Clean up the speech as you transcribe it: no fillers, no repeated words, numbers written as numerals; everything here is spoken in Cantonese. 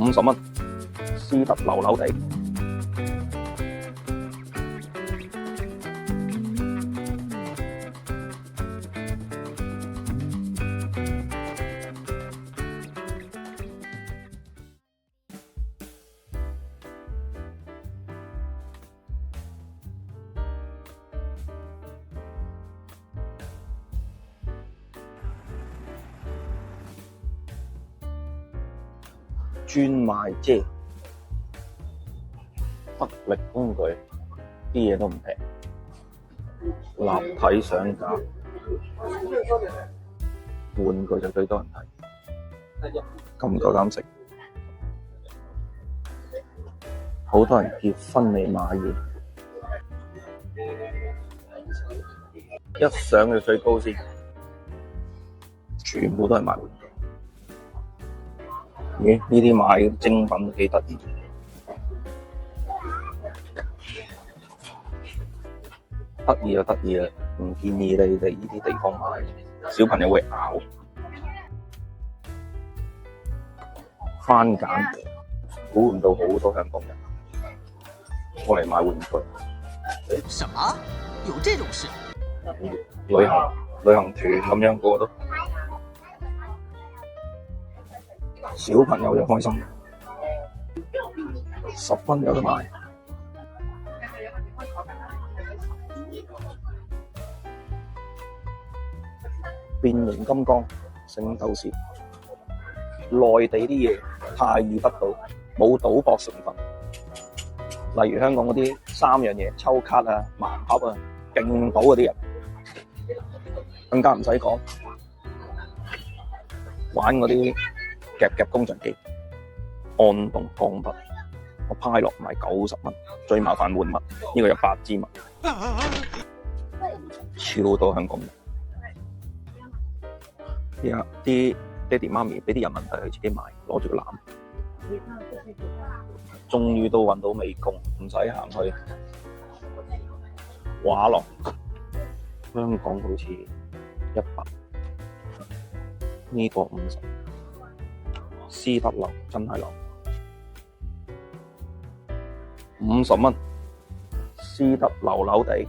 50蚊，斯德流流地。專賣遮，得力工具，啲嘢都唔平，立體相架，玩具就最多人睇，咁夠膽食，好多人結婚嚟買嘢，一上去最高先，全部都係賣玩具。咦？呢啲買精品都幾得意，得意就得意啦，唔建議你哋呢啲地方買，小朋友會咬。番梘，估唔到好多香港人過嚟買玩具。什麼？有這種事？旅行團咁樣個個都。小朋友就開心，10蚊有得買。變形金剛、聖鬥士，內地啲嘢太易得到，冇賭博成分。例如香港嗰啲3樣嘢，抽卡啊、盲盒啊，勁賭嗰啲人，更加唔使講，玩嗰啲夾工場機、按動鋼筆，我派落賣90蚊，最麻煩換物，呢個有8支物，超多香港人。而家啲爹哋媽咪俾啲人民幣佢自己買，攞住個籃，終於都揾到美工，唔使行去畫廊。香港好似100，呢個50。斯德流真係流，50蚊，斯德流流地。